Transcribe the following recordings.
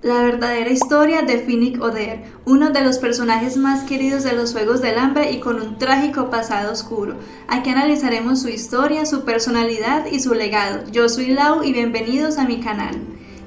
La verdadera historia de Finnick Odair, uno de los personajes más queridos de los Juegos del Hambre y con un trágico pasado oscuro. Aquí analizaremos su historia, su personalidad y su legado. Yo soy Lau y bienvenidos a mi canal.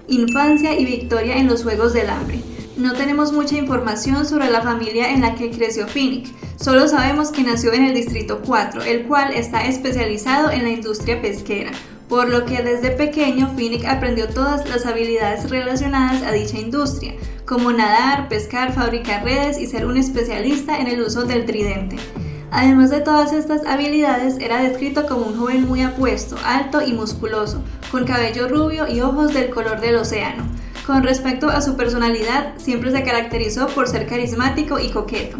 Infancia y victoria en los Juegos del Hambre. No tenemos mucha información sobre la familia en la que creció Finnick, solo sabemos que nació en el Distrito 4, el cual está especializado en la industria pesquera, por lo que desde pequeño Finnick aprendió todas las habilidades relacionadas a dicha industria, como nadar, pescar, fabricar redes y ser un especialista en el uso del tridente. Además de todas estas habilidades, era descrito como un joven muy apuesto, alto y musculoso, con cabello rubio y ojos del color del océano. Con respecto a su personalidad, siempre se caracterizó por ser carismático y coqueto.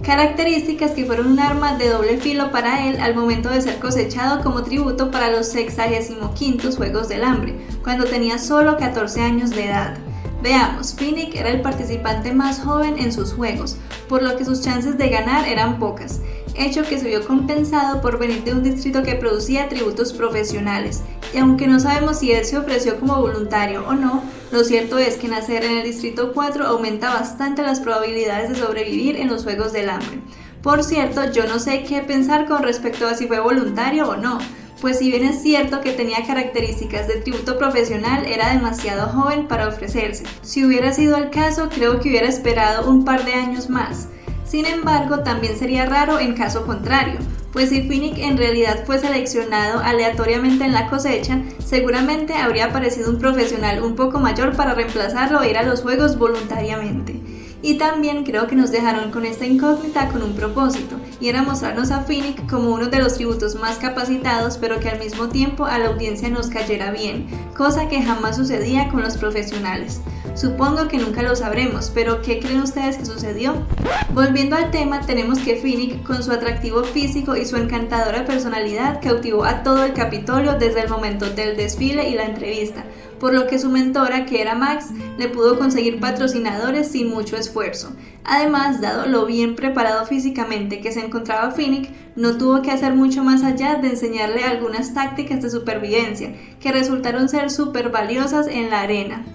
Características que fueron un arma de doble filo para él al momento de ser cosechado como tributo para los 65º Juegos del Hambre, cuando tenía solo 14 años de edad. Veamos, Finnick era el participante más joven en sus juegos, por lo que sus chances de ganar eran pocas, hecho que se vio compensado por venir de un distrito que producía tributos profesionales, y aunque no sabemos si él se ofreció como voluntario o no, lo cierto es que nacer en el Distrito 4 aumenta bastante las probabilidades de sobrevivir en los Juegos del Hambre. Por cierto, yo no sé qué pensar con respecto a si fue voluntario o no, pues si bien es cierto que tenía características de tributo profesional, era demasiado joven para ofrecerse. Si hubiera sido el caso, creo que hubiera esperado un par de años más. Sin embargo, también sería raro en caso contrario, pues si Finnick en realidad fue seleccionado aleatoriamente en la cosecha, seguramente habría aparecido un profesional un poco mayor para reemplazarlo e ir a los juegos voluntariamente. Y también creo que nos dejaron con esta incógnita con un propósito, y era mostrarnos a Finnick como uno de los tributos más capacitados, pero que al mismo tiempo a la audiencia nos cayera bien, cosa que jamás sucedía con los profesionales. Supongo que nunca lo sabremos, pero ¿qué creen ustedes que sucedió? Volviendo al tema, tenemos que Finnick, con su atractivo físico y su encantadora personalidad, cautivó a todo el Capitolio desde el momento del desfile y la entrevista, por lo que su mentora, que era Max, le pudo conseguir patrocinadores sin mucho esfuerzo. Además, dado lo bien preparado físicamente que se encontraba Finnick, no tuvo que hacer mucho más allá de enseñarle algunas tácticas de supervivencia, que resultaron ser súper valiosas en la arena.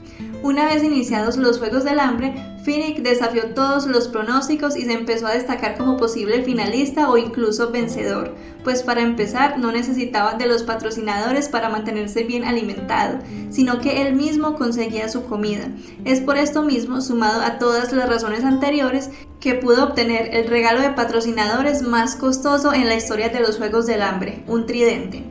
Una vez iniciados los Juegos del Hambre, Finnick desafió todos los pronósticos y se empezó a destacar como posible finalista o incluso vencedor, pues para empezar no necesitaba de los patrocinadores para mantenerse bien alimentado, sino que él mismo conseguía su comida. Es por esto mismo, sumado a todas las razones anteriores, que pudo obtener el regalo de patrocinadores más costoso en la historia de los Juegos del Hambre, un tridente.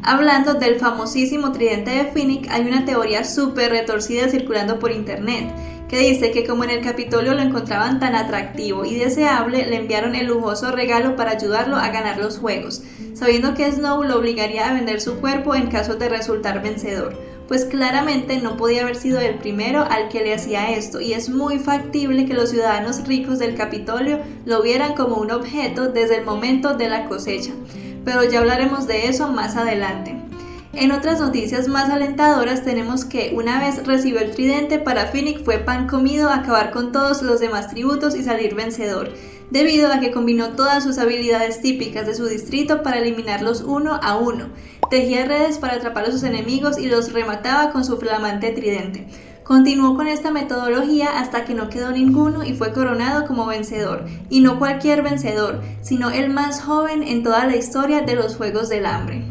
Hablando del famosísimo tridente de Finnick, hay una teoría súper retorcida circulando por internet, que dice que como en el Capitolio lo encontraban tan atractivo y deseable, le enviaron el lujoso regalo para ayudarlo a ganar los juegos, sabiendo que Snow lo obligaría a vender su cuerpo en caso de resultar vencedor, pues claramente no podía haber sido el primero al que le hacía esto, y es muy factible que los ciudadanos ricos del Capitolio lo vieran como un objeto desde el momento de la cosecha. Pero ya hablaremos de eso más adelante. En otras noticias más alentadoras tenemos que una vez recibió el tridente, para Finnick fue pan comido acabar con todos los demás tributos y salir vencedor, debido a que combinó todas sus habilidades típicas de su distrito para eliminarlos uno a uno, tejía redes para atrapar a sus enemigos y los remataba con su flamante tridente. Continuó con esta metodología hasta que no quedó ninguno y fue coronado como vencedor, y no cualquier vencedor, sino el más joven en toda la historia de los Juegos del Hambre.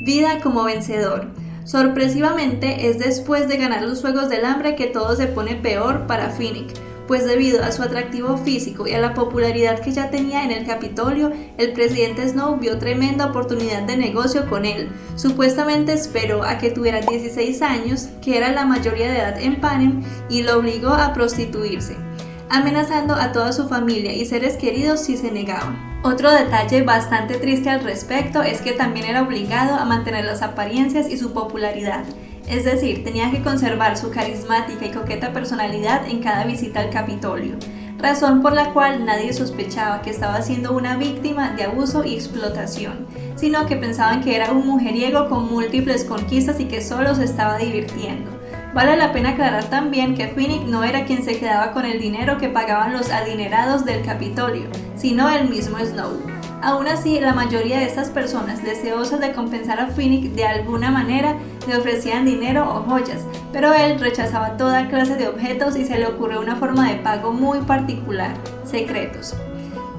Vida como vencedor. Sorpresivamente, es después de ganar los Juegos del Hambre que todo se pone peor para Finnick, pues debido a su atractivo físico y a la popularidad que ya tenía en el Capitolio, el presidente Snow vio tremenda oportunidad de negocio con él. Supuestamente esperó a que tuviera 16 años, que era la mayoría de edad en Panem, y lo obligó a prostituirse, amenazando a toda su familia y seres queridos si se negaban. Otro detalle bastante triste al respecto es que también era obligado a mantener las apariencias y su popularidad. Es decir, tenía que conservar su carismática y coqueta personalidad en cada visita al Capitolio, razón por la cual nadie sospechaba que estaba siendo una víctima de abuso y explotación, sino que pensaban que era un mujeriego con múltiples conquistas y que solo se estaba divirtiendo. Vale la pena aclarar también que Finnick no era quien se quedaba con el dinero que pagaban los adinerados del Capitolio, sino el mismo Snow. Aún así, la mayoría de estas personas, deseosas de compensar a Phoenix de alguna manera, le ofrecían dinero o joyas, pero él rechazaba toda clase de objetos y se le ocurrió una forma de pago muy particular: secretos.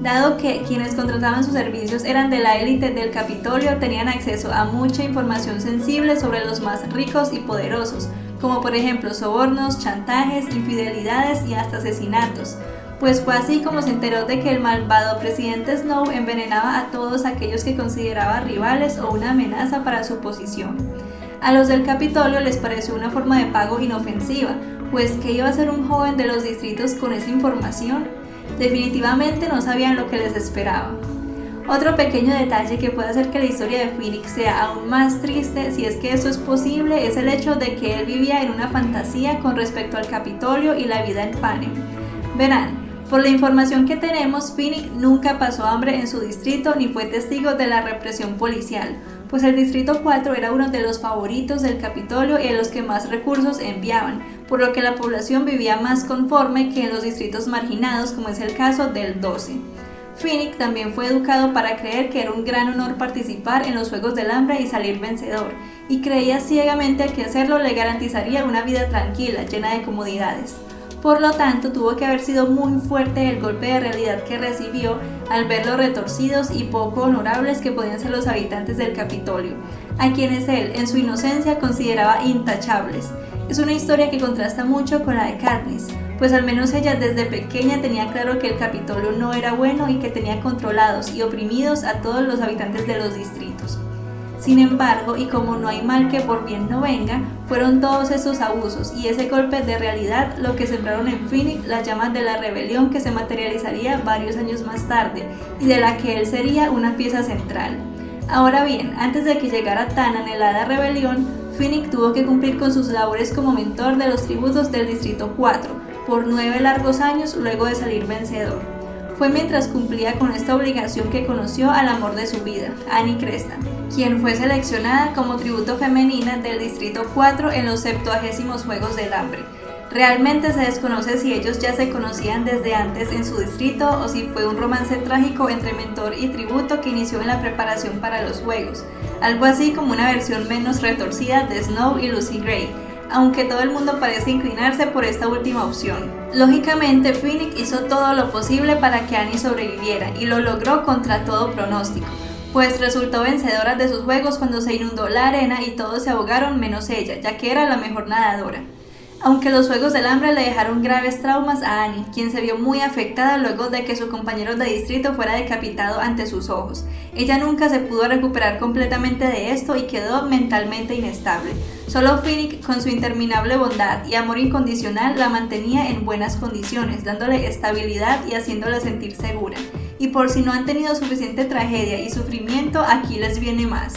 Dado que quienes contrataban sus servicios eran de la élite del Capitolio, tenían acceso a mucha información sensible sobre los más ricos y poderosos, como por ejemplo sobornos, chantajes, infidelidades y hasta asesinatos. Pues fue así como se enteró de que el malvado presidente Snow envenenaba a todos aquellos que consideraba rivales o una amenaza para su posición. A los del Capitolio les pareció una forma de pago inofensiva, pues ¿qué iba a hacer un joven de los distritos con esa información? Definitivamente no sabían lo que les esperaba. Otro pequeño detalle que puede hacer que la historia de Phoenix sea aún más triste, si es que eso es posible, es el hecho de que él vivía en una fantasía con respecto al Capitolio y la vida en Panem. Verán, por la información que tenemos, Phoenix nunca pasó hambre en su distrito ni fue testigo de la represión policial, pues el distrito 4 era uno de los favoritos del Capitolio y en los que más recursos enviaban, por lo que la población vivía más conforme que en los distritos marginados, como es el caso del 12. Phoenix también fue educado para creer que era un gran honor participar en los Juegos del Hambre y salir vencedor, y creía ciegamente que hacerlo le garantizaría una vida tranquila, llena de comodidades. Por lo tanto, tuvo que haber sido muy fuerte el golpe de realidad que recibió al ver lo retorcidos y poco honorables que podían ser los habitantes del Capitolio, a quienes él, en su inocencia, consideraba intachables. Es una historia que contrasta mucho con la de Katniss, pues al menos ella desde pequeña tenía claro que el Capitolio no era bueno y que tenía controlados y oprimidos a todos los habitantes de los distritos. Sin embargo, y como no hay mal que por bien no venga, fueron todos esos abusos y ese golpe de realidad lo que sembraron en Phoenix las llamas de la rebelión que se materializaría varios años más tarde y de la que él sería una pieza central. Ahora bien, antes de que llegara tan anhelada rebelión, Phoenix tuvo que cumplir con sus labores como mentor de los tributos del Distrito 4 por 9 largos años luego de salir vencedor. Fue mientras cumplía con esta obligación que conoció al amor de su vida, Annie Cresta, quien fue seleccionada como tributo femenina del Distrito 4 en los 70º Juegos del Hambre. Realmente se desconoce si ellos ya se conocían desde antes en su distrito o si fue un romance trágico entre mentor y tributo que inició en la preparación para los Juegos, algo así como una versión menos retorcida de Snow y Lucy Gray, aunque todo el mundo parece inclinarse por esta última opción. Lógicamente, Phoenix hizo todo lo posible para que Annie sobreviviera y lo logró contra todo pronóstico, pues resultó vencedora de sus juegos cuando se inundó la arena y todos se ahogaron menos ella, ya que era la mejor nadadora. Aunque los Juegos del Hambre le dejaron graves traumas a Annie, quien se vio muy afectada luego de que su compañero de distrito fuera decapitado ante sus ojos. Ella nunca se pudo recuperar completamente de esto y quedó mentalmente inestable. Solo Phoenix, con su interminable bondad y amor incondicional, la mantenía en buenas condiciones, dándole estabilidad y haciéndola sentir segura. Y por si no han tenido suficiente tragedia y sufrimiento, aquí les viene más.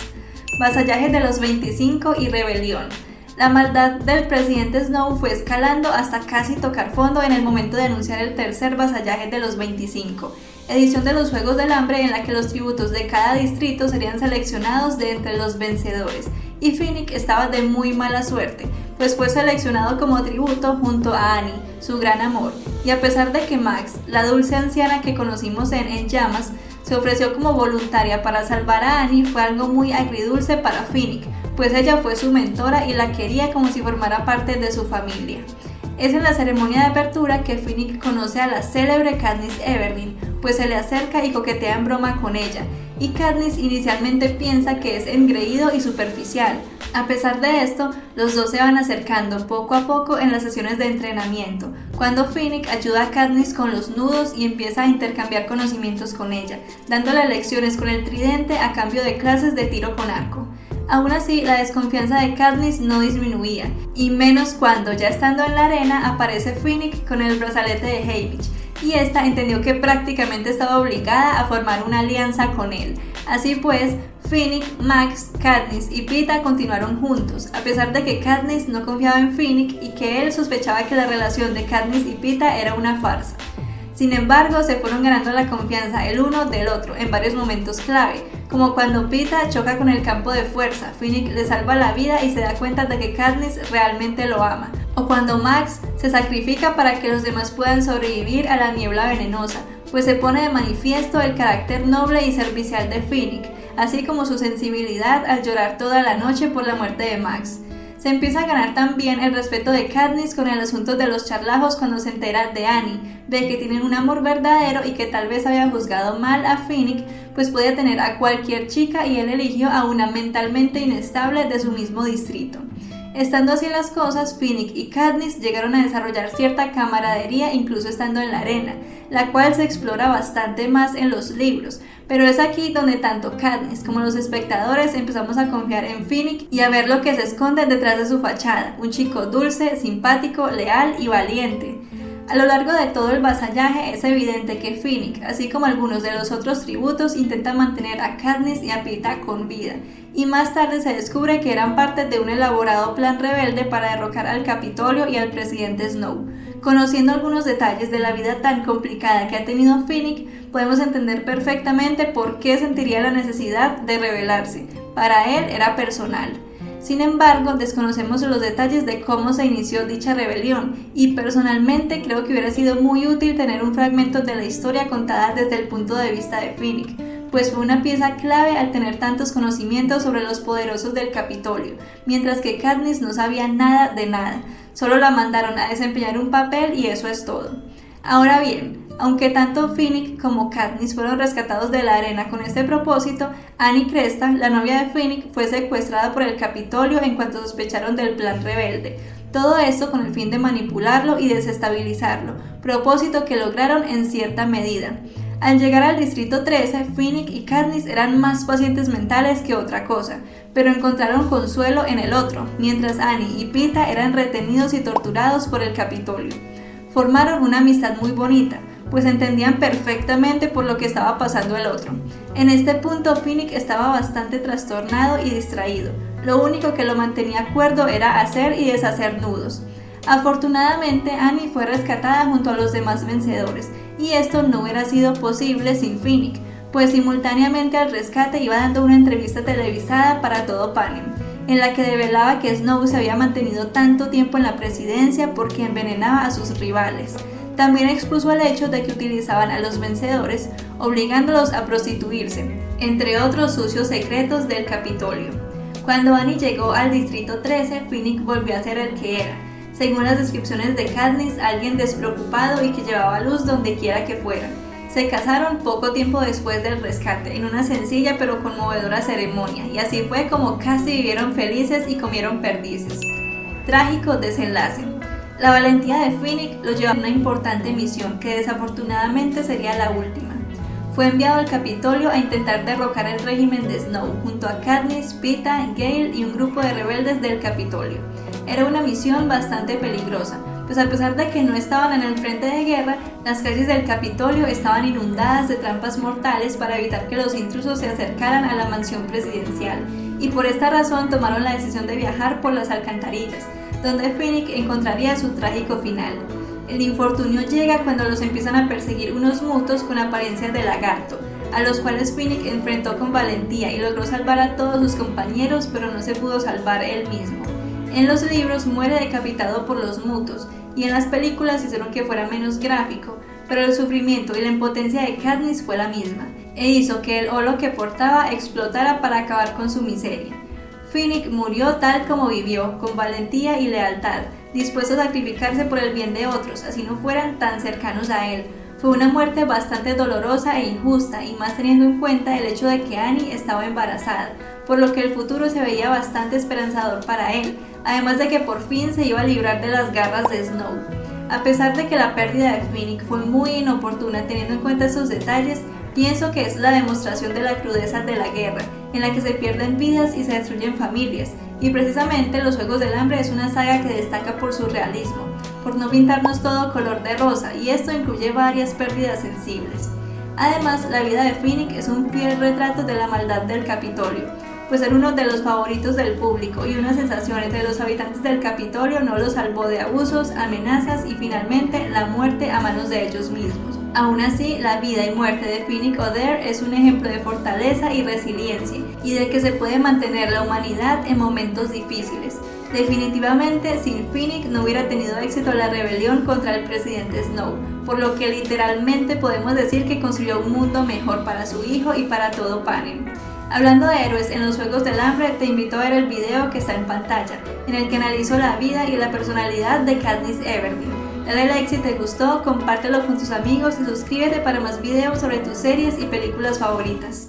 Vasallaje de los 25 y rebelión. La maldad del presidente Snow fue escalando hasta casi tocar fondo en el momento de anunciar el tercer vasallaje de los 25, edición de los Juegos del Hambre en la que los tributos de cada distrito serían seleccionados de entre los vencedores, y Phoenix estaba de muy mala suerte, pues fue seleccionado como tributo junto a Annie, su gran amor, y a pesar de que Max, la dulce anciana que conocimos en Llamas, se ofreció como voluntaria para salvar a Annie, fue algo muy agridulce para Phoenix, pues ella fue su mentora y la quería como si formara parte de su familia. Es en la ceremonia de apertura que Phoenix conoce a la célebre Katniss Everdeen, pues se le acerca y coquetea en broma con ella, y Katniss inicialmente piensa que es engreído y superficial. A pesar de esto, los dos se van acercando poco a poco en las sesiones de entrenamiento, cuando Phoenix ayuda a Katniss con los nudos y empieza a intercambiar conocimientos con ella, dándole lecciones con el tridente a cambio de clases de tiro con arco. Aún así, la desconfianza de Katniss no disminuía, y menos cuando, ya estando en la arena, aparece Phoenix con el brazalete de Haymitch, y esta entendió que prácticamente estaba obligada a formar una alianza con él. Así pues, Phoenix, Max, Katniss y Peeta continuaron juntos, a pesar de que Katniss no confiaba en Phoenix y que él sospechaba que la relación de Katniss y Peeta era una farsa. Sin embargo, se fueron ganando la confianza el uno del otro en varios momentos clave, como cuando Peeta choca con el campo de fuerza, Phoenix le salva la vida y se da cuenta de que Katniss realmente lo ama, o cuando Max se sacrifica para que los demás puedan sobrevivir a la niebla venenosa, pues se pone de manifiesto el carácter noble y servicial de Finnick, así como su sensibilidad al llorar toda la noche por la muerte de Max. Se empieza a ganar también el respeto de Katniss con el asunto de los charlajos cuando se entera de Annie, ve que tienen un amor verdadero y que tal vez había juzgado mal a Finnick, pues podía tener a cualquier chica y él eligió a una mentalmente inestable de su mismo distrito. Estando así las cosas, Finnick y Katniss llegaron a desarrollar cierta camaradería incluso estando en la arena, la cual se explora bastante más en los libros, pero es aquí donde tanto Katniss como los espectadores empezamos a confiar en Finnick y a ver lo que se esconde detrás de su fachada, un chico dulce, simpático, leal y valiente. A lo largo de todo el vasallaje es evidente que Finnick, así como algunos de los otros tributos, intentan mantener a Katniss y a Peeta con vida, y más tarde se descubre que eran parte de un elaborado plan rebelde para derrocar al Capitolio y al presidente Snow. Conociendo algunos detalles de la vida tan complicada que ha tenido Finnick, podemos entender perfectamente por qué sentiría la necesidad de rebelarse. Para él era personal. Sin embargo, desconocemos los detalles de cómo se inició dicha rebelión, y personalmente creo que hubiera sido muy útil tener un fragmento de la historia contada desde el punto de vista de Finnick, pues fue una pieza clave al tener tantos conocimientos sobre los poderosos del Capitolio, mientras que Katniss no sabía nada de nada, solo la mandaron a desempeñar un papel y eso es todo. Ahora bien, aunque tanto Finnick como Katniss fueron rescatados de la arena con este propósito, Annie Cresta, la novia de Finnick, fue secuestrada por el Capitolio en cuanto sospecharon del plan rebelde. Todo esto con el fin de manipularlo y desestabilizarlo, propósito que lograron en cierta medida. Al llegar al Distrito 13, Finnick y Katniss eran más pacientes mentales que otra cosa, pero encontraron consuelo en el otro, mientras Annie y Peeta eran retenidos y torturados por el Capitolio. Formaron una amistad muy bonita, pues entendían perfectamente por lo que estaba pasando el otro. En este punto Finnick estaba bastante trastornado y distraído, lo único que lo mantenía cuerdo era hacer y deshacer nudos. Afortunadamente, Annie fue rescatada junto a los demás vencedores, y esto no hubiera sido posible sin Finnick, pues simultáneamente al rescate iba dando una entrevista televisada para todo Panem, en la que develaba que Snow se había mantenido tanto tiempo en la presidencia porque envenenaba a sus rivales. También expuso el hecho de que utilizaban a los vencedores, obligándolos a prostituirse, entre otros sucios secretos del Capitolio. Cuando Annie llegó al Distrito 13, Finnick volvió a ser el que era. Según las descripciones de Katniss, alguien despreocupado y que llevaba luz donde quiera que fuera. Se casaron poco tiempo después del rescate, en una sencilla pero conmovedora ceremonia, y así fue como casi vivieron felices y comieron perdices. Trágico desenlace. La valentía de Finnick lo llevó a una importante misión que desafortunadamente sería la última. Fue enviado al Capitolio a intentar derrocar el régimen de Snow, junto a Katniss, Peeta, Gale y un grupo de rebeldes del Capitolio. Era una misión bastante peligrosa, pues a pesar de que no estaban en el frente de guerra, las calles del Capitolio estaban inundadas de trampas mortales para evitar que los intrusos se acercaran a la mansión presidencial, y por esta razón tomaron la decisión de viajar por las alcantarillas, donde Finnick encontraría su trágico final. El infortunio llega cuando los empiezan a perseguir unos mutos con apariencia de lagarto, a los cuales Finnick enfrentó con valentía y logró salvar a todos sus compañeros, pero no se pudo salvar él mismo. En los libros muere decapitado por los mutos, y en las películas hicieron que fuera menos gráfico, pero el sufrimiento y la impotencia de Katniss fue la misma, e hizo que el holo que portaba explotara para acabar con su miseria. Finnick murió tal como vivió, con valentía y lealtad, dispuesto a sacrificarse por el bien de otros, así no fueran tan cercanos a él. Fue una muerte bastante dolorosa e injusta, y más teniendo en cuenta el hecho de que Annie estaba embarazada, por lo que el futuro se veía bastante esperanzador para él, además de que por fin se iba a librar de las garras de Snow. A pesar de que la pérdida de Finnick fue muy inoportuna teniendo en cuenta esos detalles, pienso que es la demostración de la crudeza de la guerra, en la que se pierden vidas y se destruyen familias, y precisamente Los Juegos del Hambre es una saga que destaca por su realismo, por no pintarnos todo color de rosa, y esto incluye varias pérdidas sensibles. Además, la vida de Finnick es un fiel retrato de la maldad del Capitolio, pues era uno de los favoritos del público, y una sensación entre los habitantes del Capitolio no lo salvó de abusos, amenazas y finalmente la muerte a manos de ellos mismos. Aún así, la vida y muerte de Finnick Odair es un ejemplo de fortaleza y resiliencia, y de que se puede mantener la humanidad en momentos difíciles. Definitivamente, sin Finnick no hubiera tenido éxito la rebelión contra el presidente Snow, por lo que literalmente podemos decir que construyó un mundo mejor para su hijo y para todo Panem. Hablando de héroes en los Juegos del Hambre, te invito a ver el video que está en pantalla, en el que analizo la vida y la personalidad de Katniss Everdeen. Dale like si te gustó, compártelo con tus amigos y suscríbete para más videos sobre tus series y películas favoritas.